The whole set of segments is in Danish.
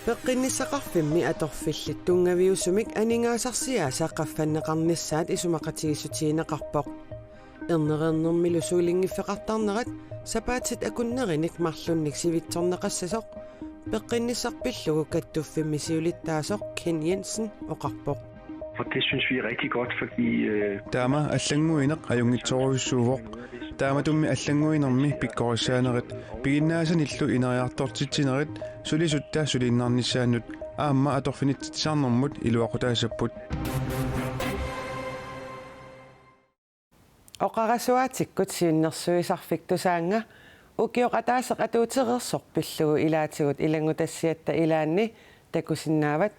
Peqqinnissaqarfimmi atorfillit tungaviusumik aningaasarsiaasa qaffannaqarnissaat isumaqatigisutiinaqarpoq ernereernermilu suulingiffeqartarnerat sapaatit akunnerinik marlunnik sivitsorneqassasoq peqqinissarpillugu kattuffimmi siulittaasoq Ken Jensen oqarpoq. For det synes vi er rigtig godt, fordi Taama allanguineq ajungitsoruissuuvoq taamatumi allanguinermi pikkorissaaneret piginnaasanillu ineriartortitsinerit sulisuttaa suliinnarnissaannut aamma atorfinitsarnermut iluaqutaasapput Oqarasuatikkut siunnersuisarfiktusaanga ukioqataaseq atuutereersorpillugu ilaatigut ilangutassiatta ilaanni takusinnaavat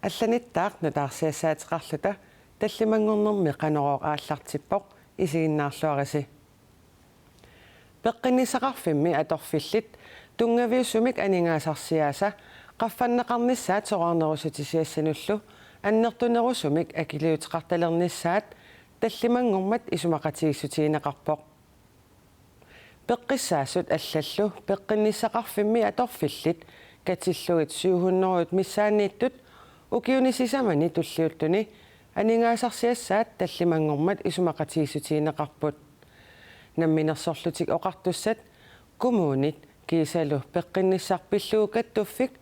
алланиттаақ нутаарсиассаатеқарлута таллимангорнэрми қанороо ааллартиппоқ исигиннаарлуариси пеққиннисақарфимми аторфиллит тунгавиуссумик анигаасарсиааса qaffannaqarnissaat soqarnerusutisiassaнуллу аннертунерусумик акилиутеқарталернissaат таллимангормат исумақатигиссутигинеқарпоқ пеққиссаассут аллаллу пеққиннисақарфимми аторфиллит катиллугит 700 миссаанииттут укиунисисамани туллиуллуни анигаасарсиассаат таллимангормат исумақатигиссутигинеқарпут намминерсорлутик оқартуссат коммуунит кисалу пеққинниссарпиллуукаттуффик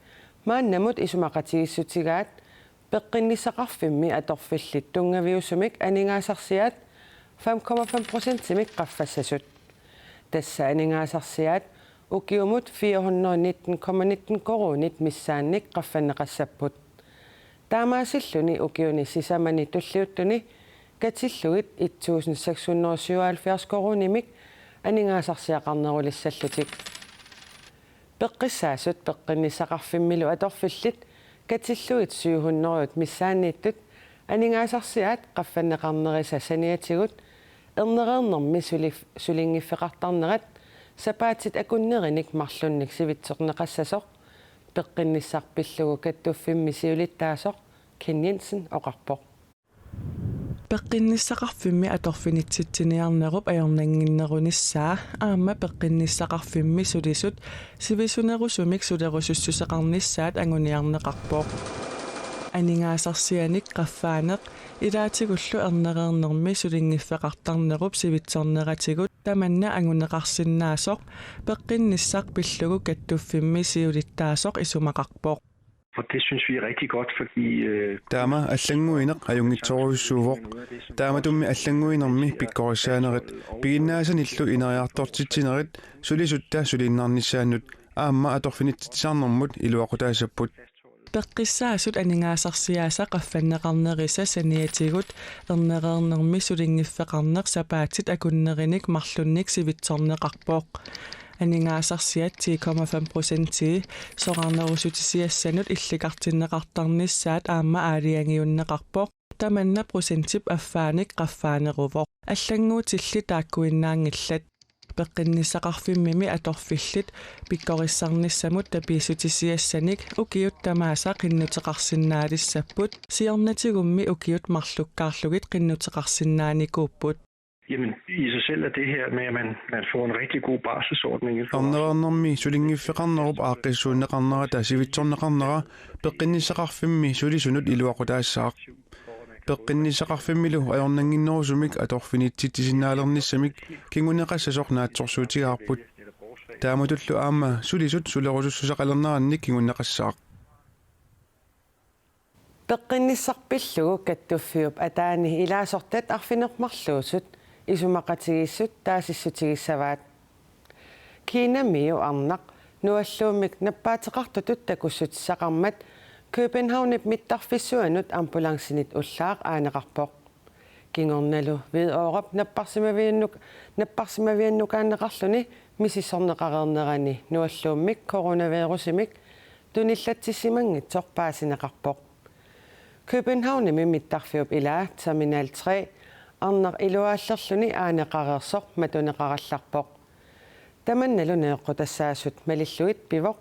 мааннамут исумақатигиссутигаат пеққиннисақарфимми аторфиллит тунгавиусумик анигаасарсиаат 5,5% симик qaffассасут тасса анигаасарсиаат укиумут 419,19 коруунит миссаанник qaffannеқассаппут таамаасиллуни укиуни сисамани туллиуттуни катиллугит 1677 коруунимик анигаасарсиақарнерулиссаллутик пеққиссаасут пеққиннисақарфиммилу аторфиллит катиллугит 700 миссаанииттут анигаасарсиаат qaffannеқарнериса саниатигут эрнереернэрми сулингиффеқартарнерат сапаатит акуннериник марлунник сивитсернеқассасоқ пеққинниссарпиллугу каттуффимми сиулиттаасоқ Ken Jensen oqarpoq пеққинниссақарфимми аторфинитситсиниарнеруп аернангиннерунissaa аама пеққинниссақарфимми сулисут сивисунерусумик сулерусуссусеқарнissaат ангуниарнеқарпоқ анигаасарсианик qaffaaneq илаатигуллу эрнереернерми сулингиффеқартарнеруп сивитсернератигут таманна ангунеқарсиннаасоқ пеққинниссарпиллугу каттуффимми сиулиттаасоқ исумақарпоқ for det synes vi er rigtig godt, fordi таама аллангуинеқ ajungitsoruissuuvoq тааmatumi аллангуинерми pikkorissaaneret piginnaasаниллу инериартортитсинерит сулисутtaa сулииннарнissaannut аамма аторфинитсарнэрмут илуақутаасаппут пеққиссаасут анигаасарсиааса qaffannеқарнериса саниатигут эрнереернерми сулингиффеқарнеқ сапаатит акуннериник марлунник сивитсорнеқарпоқ анигаасарсиат 10,5% соқарнерусутисиассанут илликартиннеқартарнissaат аама аалиангиуннеқарпоқ таманна процентип аффааник qaffaaneruvоқ аллангуутилли тааккуиннаангиллат пеққиннисақарфиммими аторфиллит пиккориссарниссамут тапиисутисиассаник укиут тамааса қиннутеқарсиннаалиссаппут сиорнатигумми укиут марлуккаарлугит қиннутеқарсиннааникууппут jamen i sig selv er det her med at man får en rigtig god barselsordning. Ernereernermi sulingiffeqarnerup aaqissuunneqarnera tasivitsorneqarnera peqqinnissaqarfimmi sulisunut iluaqutaassaaq peqqinnissaqarfimmilu ajornanginnerusumik atorfinitsittisinnaaleernissamik kinguneqassasoq naatsorsuutigaarput taamutullu aama sulisut sulerusussusaqalernerannik kinguneqassaaq пеққинниссарпиллугу каттуффиуп атаани илаасортат арфинермарлуусут исумақатигиссут таасиссутигиссаваат кинамиу арнақ нуаллуумик наппаатеқартутут такуссутиссақармат Københavnip миттарфиссуанут ампулансинит уллаақ аанеқарпоқ кингорналу видооруп наппарсимавианнукаанеқарлуни мисиссорнеқарернерани нуаллууммик коронавирусимик туниллатсисимангитсорпаасинеқарпоқ Københavnimi миттарфиуп илаа терминал 3 арнер илуааллерлуни аанеқареерсоқ матунеқаралларпоқ таманналунеэққутассаасут малиллугит пивоқ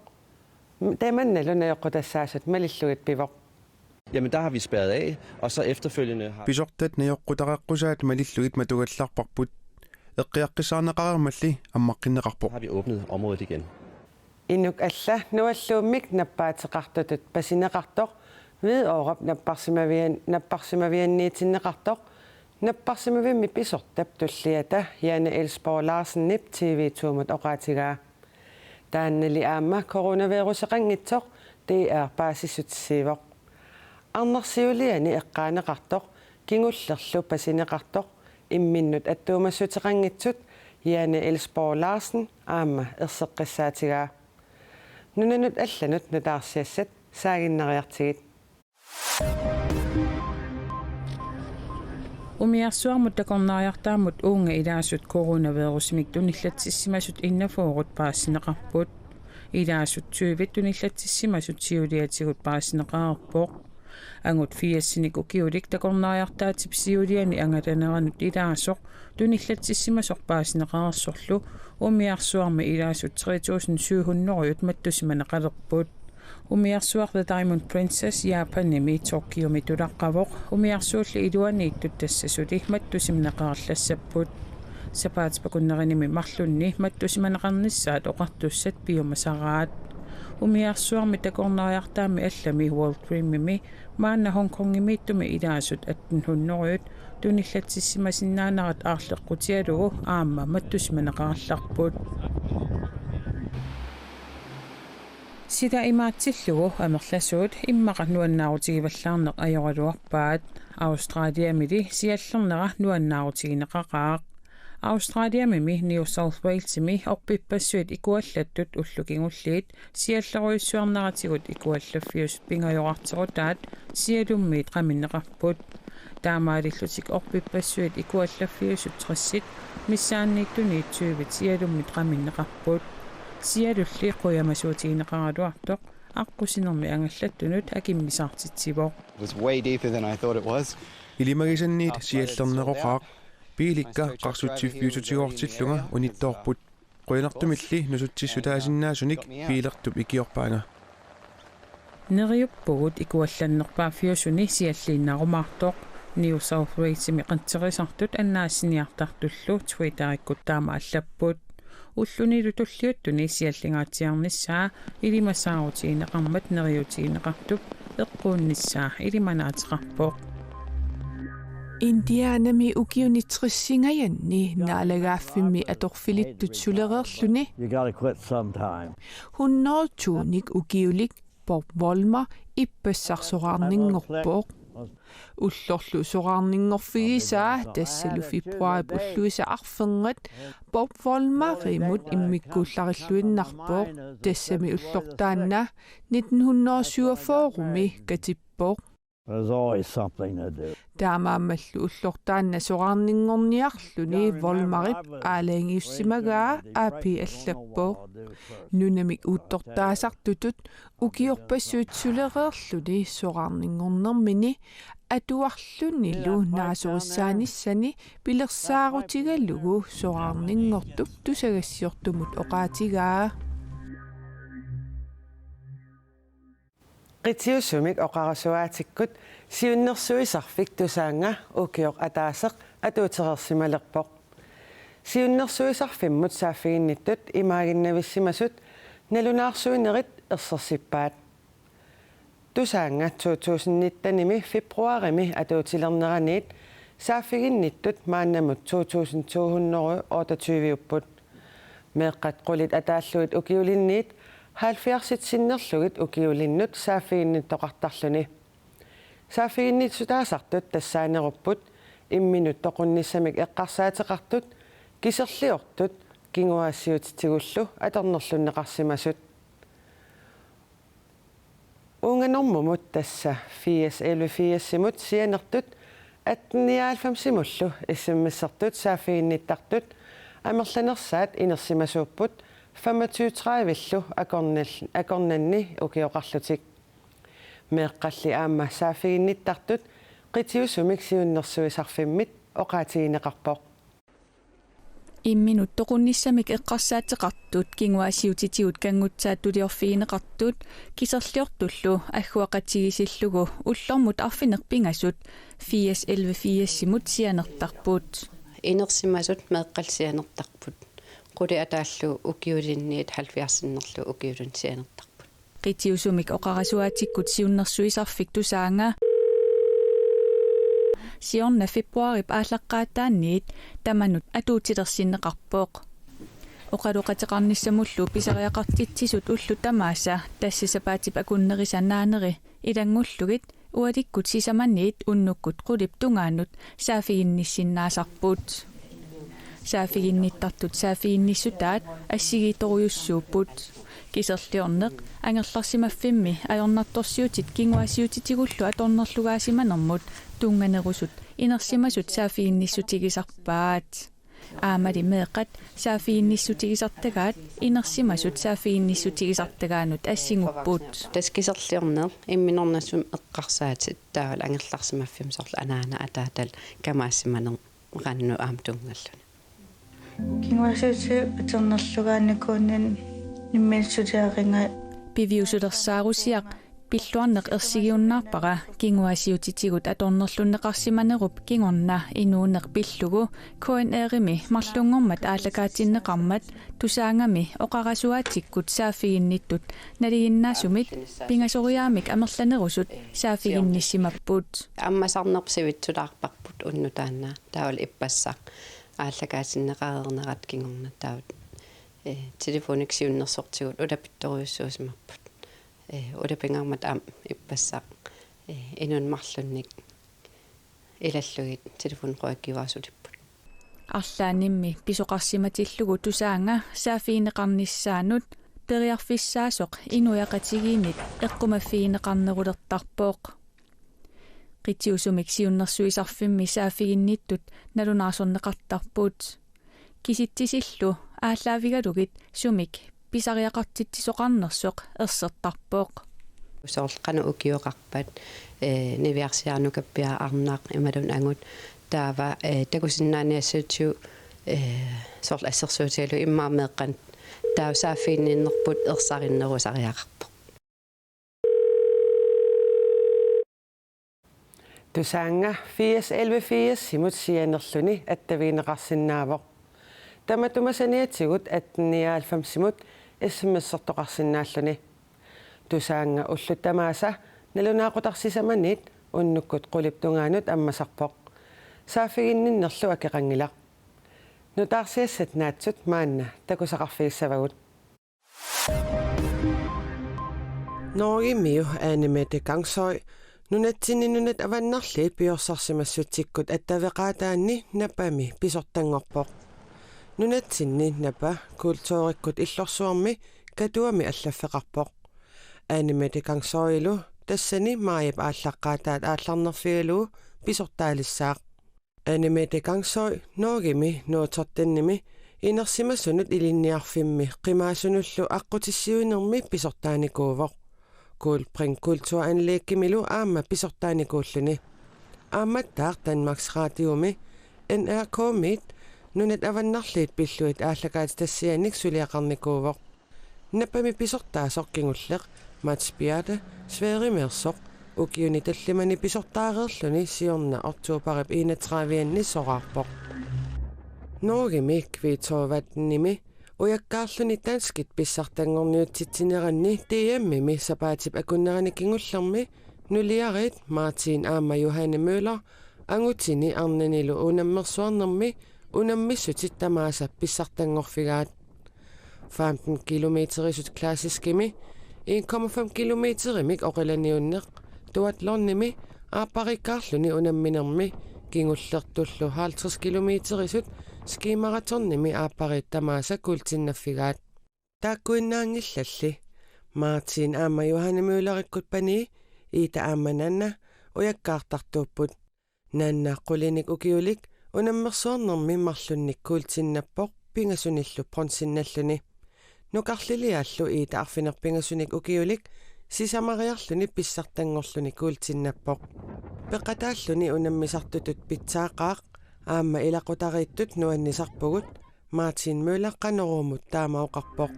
пивоқ Jamen der har vi spærret af, og så efterfølgende har Pisortat najoqqutaqaqqussaat malillugit matugallarparput eqqiaqqissaarneqarermalli ammaqqinneqarpoq vi åbnet området igen. Inuk alla nualluummik nappaatiqartutut pasineqartoq viiorap napparsimavianniitinneqartoq napparsimavimmi pisortap tulliata Janne Elsborg Larsennip TV2-mut oqaatigaa taannali aamma coronaviruseqanngitsoq DR paasissutissiivoq arnersiuliani eqqaaneqartoq kingullerlu pasineqartoq imminnut attuumassutiqanngitsut Janne Elsborg Larsen aamma erseqqissaatigaa nunanut allanut nutaarsiassat saaginnariartigit Umiarsuarmut takornaariartaamut uunga ilaasut coronavirusmik tunillatssimasut innafuugut paassineqarput ilaasut syuvit tunillatssimasut siuliatigut paassineqarpoq angut fiassinik ukiulik takornaariartaatip siuliani angataneranut ilaasoq tunillatssimasoq paassineqarsorlu umiarsuarma ilaasut 3700 mattusimaneqalerput umiarsuar the Diamond Princess Japanimi Tokyomi tulaqqavoq umiarsuulli iluaniittut tassasuli mattusimneqarlassaput sapaatipakunneranimi marlunni mattusimaneqarnissaat oqartussat piumasaraat umiarsuarmi takornaariartaami allami World Dreamimi maanna Hongkongimiittumi ilaasut attunhunnoruyut tunillatssimasinnaanarat aarleqqutialugu aamma mattusimaneqarlarput Sida imaatsillugu amerlasuut immaqat nuannaarutigivallаарneq ajoraluarpaat Australiamili siallernera nuannaarutigineqaqaaq Australiamimi New South Walesimi orpippassuit ikuallattut ullukingulliit sialleruyussuarneratigut ikuallaffiusut pingajorarterutaat sialummiit qaminneqarput taamaalillutik orpippassuit ikuallaffiusut trissit missaanniittuniit syyvit sialummit qaminneqarput sialulli quyamasuutigineqaraluartoq аққусинерми ангаллаттунут акиммисаартитсивоо was way deeper than I thought it was. Ilimagиsanниит сиаллернеқоқаақ пииликка қарсутсиффиусутигоортиллунга унитторпут қуянартумилли нусутсиссутаасиннаасуник пиилертуп икиорпаага нериуппугут икуалланнерпааффиусуни сиаллииннарумаартоқ New South Walesimi qanterisartut annaassiniartartullu Twitterikut taama allapпут уллунилу туллиуттуни сиаллингаатиарнissaa илимасаарутигинеқармат нериутигинеқартуп эққууннissaa илиманаатеқарпоқ Indianami ukiunitrissingayanni naalagaaffimmi atorfilittut sulereerluni You got to quit sometime. hunnortuunik ukiulik porvolma ippassarsoraarninngorpoq ullorlu soraarninngorfigisaa tassalu februari ulluisa arfengat porvolma rimut immikkuullarilluinnarpoq tassami ullortaanna 1947 katippoq There's always something to do. таамааммаллу уллортаанна соraarninngorniarluni volmarip аалаангиуссимагаа аапи аллаппоо нунамик уутторtaasartutut ukiorpassuutsulereerluni soraarninngornermini atuarlunnilu naasurissaanissani pilersaarutigallугу soraarninngortup tusagassiortumut oqaatigaa qitiussumik oqarasuaatikkut siunnersuisarfik tusaanga ukioq ataaseq atuutereersimalerpoq siunnersuisarfimmut saaffiginnittut imaaginnavissimasut nalunaarsuinerit ersersippaat tusaanga 2019 februarimi atuutilerneraniit saaffiginnittut maannamut 2228 meeqqat qulit ataalluit ukiulinniit 70-sinnerlugit ukiulinnut saaffiginnittoqartarluni saaffiginnitsutaasartut tassaanerupput imminut toqunnissamik eqqarsaateqartut kiserliortut kinguaassiutitsigullu atornerlunneqarsimasut unganormumut tassa 4-11-simut sianertut 18-simullu issimmissertut saaffiginnittartut amerlanersaat inersimasuupput 25-30 akornanni ukioqarlutik meeqqalli aamma saaffiginnittartut qitiusumik siunnersuisarfimmit oqaatigineqarpoq imminut toqunnissamik eqqarsaateqartut kinguaasiutitigut kangutsaattuliorfigineqartut kiserliortullu agguaqatigisillugu ullormut arfinerpingasut 4-11-simut sianertarput inersimasut meeqqalsianertarput quli ataallu ukiulinniit 70-nerlu ukiulun sianertarput qitiusumik oqarasuatikkut siunnersuisarfik tusaanga siorna februarip ааllaqqaataanniit tamanut atuutilersinneqarpooq oqaluqateqarnissamullu pisariaqartitsisut ullu tamaassa tassisapaatip akunnerisanaaneri ilangullugit ualikkut sisamanniit unnukkut qulip tungaannut saafiginnissinnaasarput saafiginnittartut saafiginnissutaat assigitorujussuupput kiserliorneq angerlarsimaffimmi ajornartorsiutit kinguasiutitigullu atornerlugaasimanermut tunganerusut inersimasut saafiginnissutigisarpaat aamali meeqat saafiginnissutigisartagaat inersimasut saafiginnissutigisartagaanut assinguppuut taskiserliorneq imminornassum eqqarsaatit taawal angerlarsimaffim sorla anaana ataatal kamaassimaner qannu aam tungalluni kinguasiuti aternerlugaannakuunnan nimmiitsutiaqinga piviusulersaarusiaq pilluarneq ersigiunnaarpara kinguasiutitigut atornerlunneqarsimanerup kingorna inuuneq pillugu KNR-imi marlungormat aallakaatinneqarmat tusaangami oqarasuatikkut saafiginnittut naliginnaasumit pingasoriaamik amerlanerusut saafiginnissimapput аммасарнерсивитсулаарпарпут уннутаанна таавал иппассаа ааллакаасиннеқарернерат кингорна таават телефоник сиуннерсортигут улапитторуйуссуусимарпут улапингармат аам иппассаа инун марлунник илаллугит телефон қуаккиваасулиппут арлаанимми писоқарсиматиллугу тусаанга саафиинеқарниссаанут периарфиссаасоқ инуяқатигиинит эққумаффиинеқарнерулертарпооқ qitiusumik siunnersuisarfimmi saafiginnittut nalunaarsorneqartarpuut kisittisillu ааllaавигалугит сумик писариақартитсоқарнерсоқ ерсертарпооқ усоорлqanu ukiuqarpat niviarsiarnukappiа арнаақ ималун ангут таава такусиннааниассуутсу сорл ассерсуутигалу иммаамеэққан таа саафииннерпут ерсариннерусариақарпо tusaanga 411 simutsianerluni attaviineqarsinnaavoq tamatumasaniatsigut 1895 simut issimmissertoqarsinnaalluni tusaanga ullutamaasa nalunaaqutarsisamaниит unnukkut quliptungaanut ammasarpoq saafiginninnerlu akeqangilaq nutaarsiassat naatsut maanna takusaqarfiissavagut Norgimiu aanimate Gangsøy nunatsinninunat avannarli piorsorsimassutikkut attaveqaataanni napami pisortangorpoq nunatsinni napa kultuurikkut illorsuarmi katuami allaffeqarpoq aanimate Gangsøyilu tassani maayip aallaqqaataat aallarnerfigalu pisortaalissaaq aanimate Gangsøy Norgimi nuutortannimi inersimassunut ilinniarfimmi qimaasunullu aqqutissiuinermi pisortaanikuuvoq Kulbring kulturanlæggimilu aamma pisortaanikuulluni aammattaaq Danmarks Radiumi NRK mit nunat avannarliit pilluit aallakaat tassianik suliaqarnikuuvoq napami pisortaasorkingulleq Mats Bjarte Sverimersoq ukiuni tallimani pisortaareerluni siorna ortuuparip 31 soraarpoq Norgimi kviitovatnimi ujakkaarluni tanskit pissartangorniutsitsineranni DM-imi sapaatip akunnerani kingullermi nuliarit Martin Aama Johanne Møller angutini arnanilu unammersuarnermi unammissutit tamaasa pissartangorfigaat 15 kilometerisut klassiskimi 1,5 kilometerimik oqilaniunneq tuatlornimi aapparikkaarluni unamminermi kingullertullu 50 kilometerisut skimaratornimi aapparit tamaasa kultinnaffigaat taakkuinnaangillalli Martin Aama Johanne Møllerikkut pani iita aamananna ujakkaartartuupput nanna qulinik ukiulik unammersuarnermi marlunnik kultinnappoq pingasunillu pronsinnalluni nukarliliaallu iita arfinerpingasunik ukiulik sisamariarluni pissartangorluni kultinnappoq peqataalluni unammisartutut pitsaaqaaq aamma ilaqutariittut nuannisarpugut Martin Møller qanerumut taamauqarpoq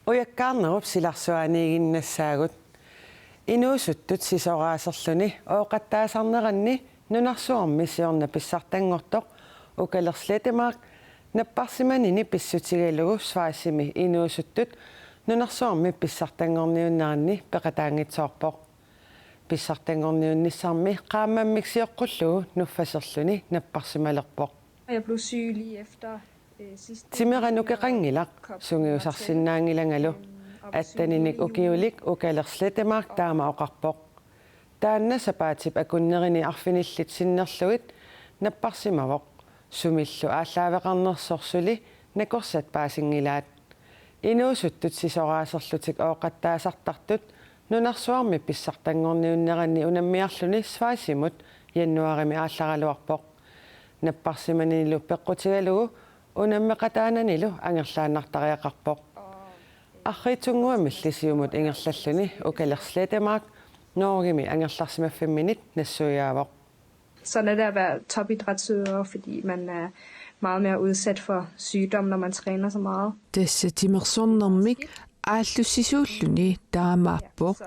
ujakkaarnerup silarsuaniiginnassaagut inuusuttut sisoraaserluni ooqattaasarneranni nunarsuarmi siorna pissartangortoq Ukalersletimaaq napparsimanini pissutigalugu svaasimi inuusuttut nunarsuarmi pissartangorniunnaranni peqataangitsoorpoq. Pissartangorniunnissarmi qaamammiksiоққуллугу нуффасерлүни наппарсималерпоқ. Jeg blev syg lige efter sidste. Timeranukеқангилақ сунгиусарсиннаангиlangalu аттаниник укиулик укалерслетимаақ таама оқарпоқ. Таанна сапаатип акуннерини арфиниллит синнерлугит наппарсимавоқ. Сумиллу ааллаавеқарнерсорсули накорсат паасингилаат. Инуусуттут сисораасерлутикооқаттаасартартут нунарсуарми писсартангорниуннеранни унаммиарлүни сваасимут яннуарими аалларалуарпоқ. Наппарсиманинилу пеққутигалугу унаммеқатаананилу ангерлааннартариақарпоқ. Арритунгуамиллисиумут ингерллаллуни укалерслетимаақ Norgemi angерларсимаффимминит нассуяавоқ. Sådan er det at være topidrætsudøver, fordi man er meget mere udsat for sygdom, når man træner så meget. Tässä timersornermik aallussisuulluni taamaappoq.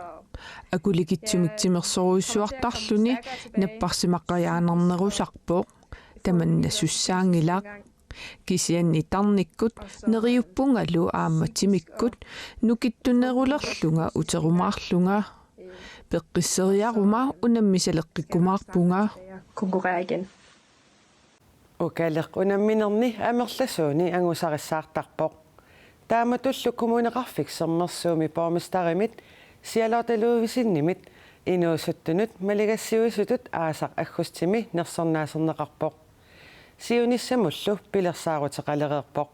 Akuligitsumik timersoruissuartarluni napparsimaqqajaanarnerusarpoq. Tamanna sussaangilaq. Kisianni tarnikkut neriuppungalu aammatimmikut nukittunerulerlunga uterumaarlunga. Peqqisseriaruma unammisaleqqikkumaarpunga konkurrere igen. Ukaleq unamminerni amerlasuuni angusarissаарtarpoq. Taamatullu kommuneqarfiksernersuumi pormistarimit sialortaluuvisinnimit inuusuttunut maligassiuisutut aasaq aggustimi nersornaaserneqarpoq. Siunissamullu pilersaaruteqalereerpoq.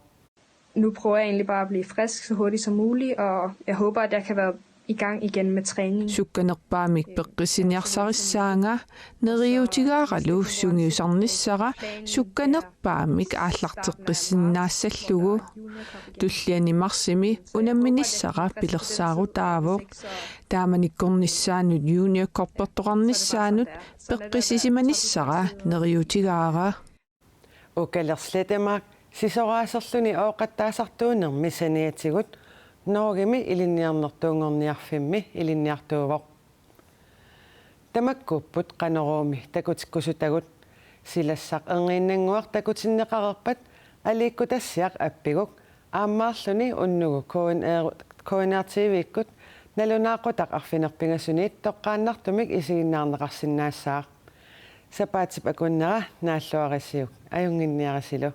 Nu prøver jeg egentlig bare at blive frisk så hurtigt som muligt, og jeg håber, at jeg kan være i gang igen med træning. Sukkanerpaamik peqqisiniarsarissaanga neriutigaaralu sungiusarnissara sukkanerpaamik aallarteqqissinnaassallugu tulliani marsimi unamminissara pilersaaru taavoq taamanikkornissaanut junior korportoqarnissaanut peqqisisimanissara neriutigaara Ukalersletimaaq sisoraaserluni ooqattaasartuunermi saniatigut Norgemi ilinniarnertuungorniarfimmi ilinniartuuvoq. Tamakkupput qaneruumi takutikkusutagut silassaq engiinnanguaq takutinneqarerpat aliikkutassiaq appiguk aammaarluni unnugu KNR-TV-ikkut nalunaaqutaq arfinerpingasuniit toqqaannartumik isiginnaarneqarsinnaassaaq. Sapaatip akunnera naalluarisiuk ajunginniarasilu.